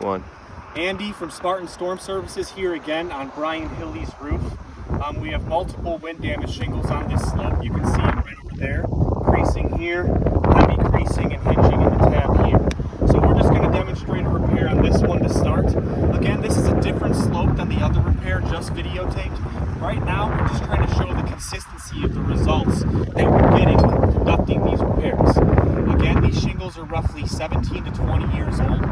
One. Andy from Spartan Storm Services here again on Brian Hille's roof. We have multiple wind damage shingles on this slope. You can see it right over there. Creasing here, heavy creasing and hinging in the tab here. So we're just going to demonstrate a repair on this one to start. Again, this is a different slope than the other repair just videotaped. Right now, we're just trying to show the consistency of the results that we're getting when conducting these repairs. Again, these shingles are roughly 17 to 20 years old,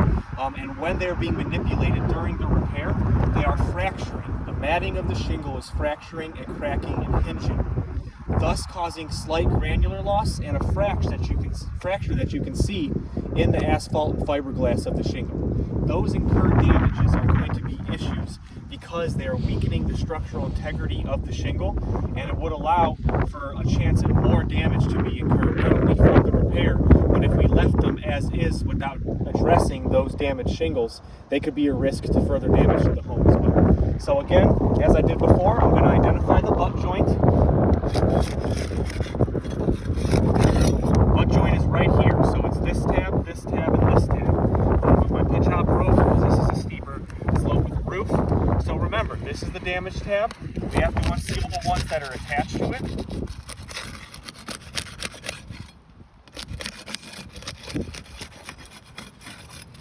and when they're being manipulated during the repair, they are fracturing. The matting of the shingle is fracturing and cracking and hinging, thus causing slight granular loss and a fracture that you can see in the asphalt and fiberglass of the shingle. Those incurred damages are going to be issues because they are weakening the structural integrity of the shingle, and it would allow for a chance of more damage to be incurred, not only from the repair, but if we left them as is without addressing those damaged shingles, they could be a risk to further damage to the home as well. So again, as I did before, I'm going to identify the butt joint. Butt joint is right here, so it's this tab, and this tab. With my pitch hop rope, because this is a steeper slope with the roof. So remember, this is the damaged tab. We have to unseal the ones that are attached to it.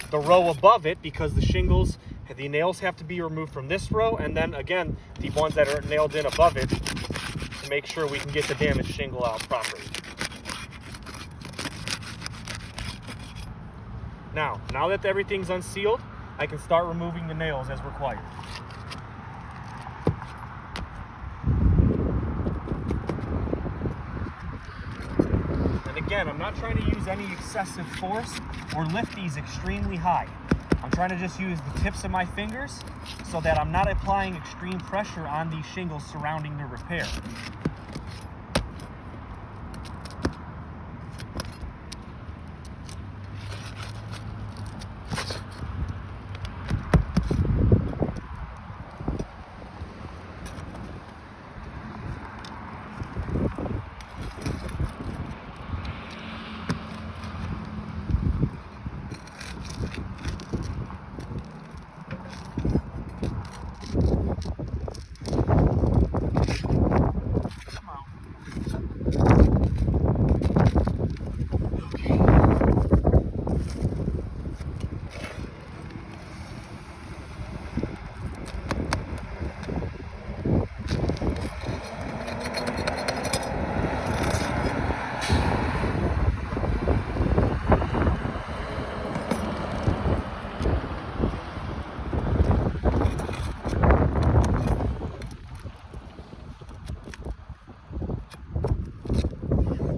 The row above it, because the shingles, the nails have to be removed from this row, and then again, the ones that are nailed in above it to make sure we can get the damaged shingle out properly. Now that everything's unsealed, I can start removing the nails as required. And again, I'm not trying to use any excessive force or lift these extremely high. I'm trying to just use the tips of my fingers so that I'm not applying extreme pressure on these shingles surrounding the repair.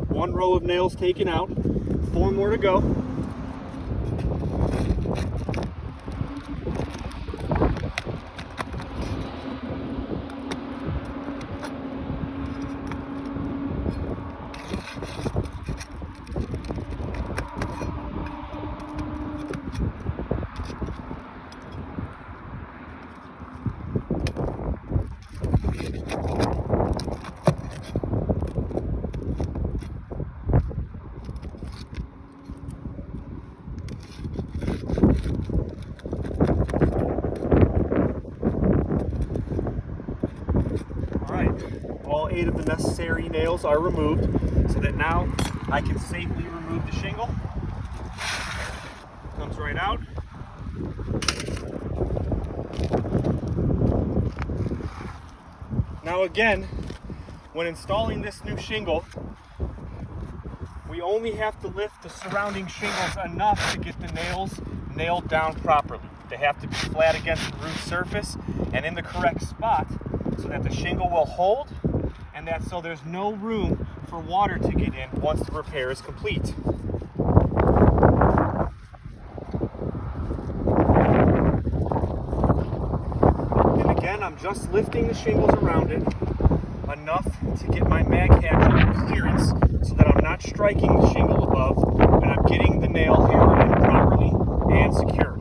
One row of nails taken out, 4 more to go. All 8 of the necessary nails are removed so that now I can safely remove the shingle. Comes right out. Now again, when installing this new shingle, we only have to lift the surrounding shingles enough to get the nails nailed down properly. They have to be flat against the roof surface and in the correct spot so that the shingle will hold, and that so there's no room for water to get in once the repair is complete. And again, I'm just lifting the shingles around it enough to get my mag hatchet clearance so that I'm not striking the shingle above, and I'm getting the nail hammered in properly and secured.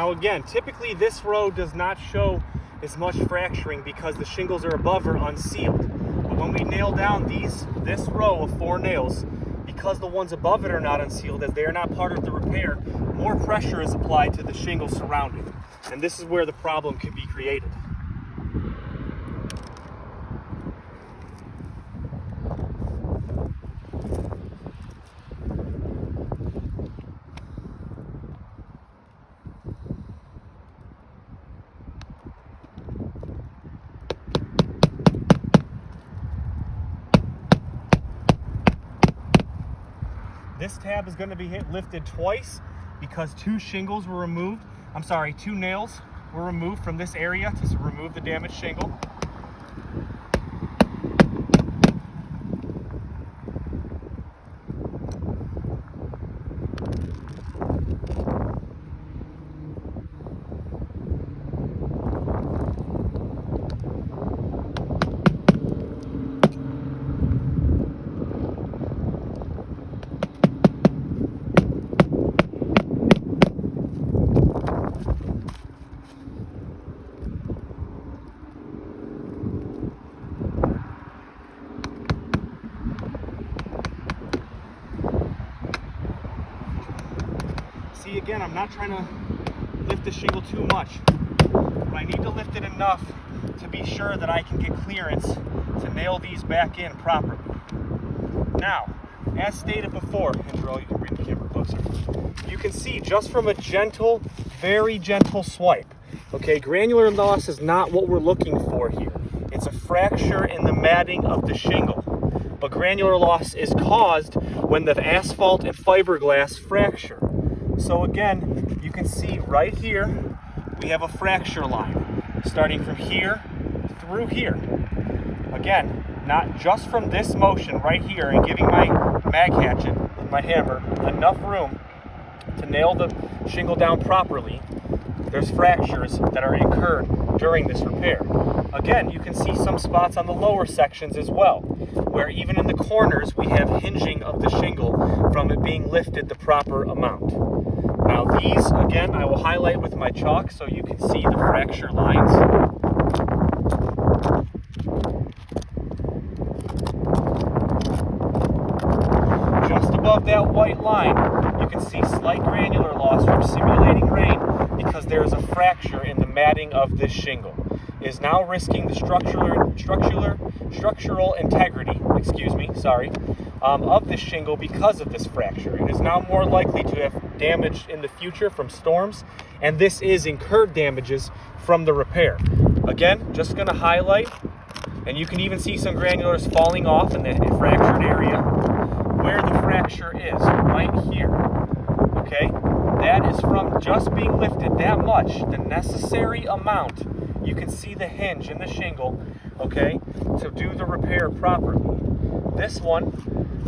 Now again, typically this row does not show as much fracturing because the shingles are above or unsealed. But when we nail down this row of 4 nails, because the ones above it are not unsealed, as they are not part of the repair, more pressure is applied to the shingles surrounding. And this is where the problem can be created. This tab is going to be lifted twice because 2 nails were removed from this area to remove the damaged shingle. See, again, I'm not trying to lift the shingle too much, but I need to lift it enough to be sure that I can get clearance to nail these back in properly. Now, as stated before, Andrew, you can bring the camera closer. You can see just from a gentle, very gentle swipe, okay, granular loss is not what we're looking for here. It's a fracture in the matting of the shingle. But granular loss is caused when the asphalt and fiberglass fracture. So again, you can see right here, we have a fracture line starting from here through here. Again, not just from this motion right here and giving my mag hatchet, my hammer, enough room to nail the shingle down properly. There's fractures that are incurred during this repair. Again, you can see some spots on the lower sections as well, where even in the corners we have hinging of the shingle from it being lifted the proper amount. Now these, again, I will highlight with my chalk so you can see the fracture lines. Just above that white line, you can see slight granular loss from simulating rain because there is a fracture in the matting of this shingle. It is now risking the structural integrity, of this shingle because of this fracture. It is now more likely to have damage in the future from storms, and this is incurred damages from the repair. Again, just going to highlight, and you can even see some granulars falling off in the fractured area where the fracture is, right here. Okay, that is from just being lifted that much, the necessary amount. You can see the hinge in the shingle, okay, to do the repair properly. This one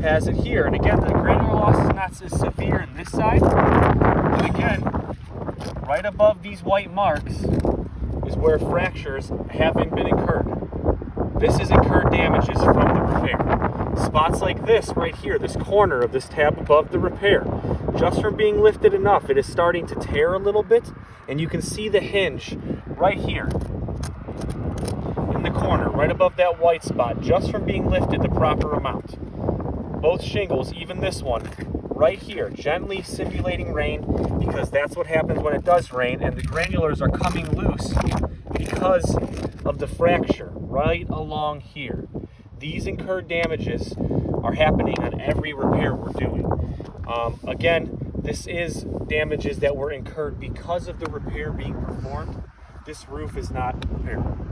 has it here, and again, the granular loss is not as severe in this side, but again, right above these white marks is where fractures haven't been incurred. This is incurred damages from the repair. Spots like this right here, this corner of this tab above the repair, just from being lifted enough, it is starting to tear a little bit, and you can see the hinge right here in the corner, right above that white spot, just from being lifted the proper amount. Both shingles, even this one, right here, gently simulating rain because that's what happens when it does rain, and the granulars are coming loose because of the fracture right along here. These incurred damages are happening on every repair we're doing. Again, this is damages that were incurred because of the repair being performed. This roof is not repaired.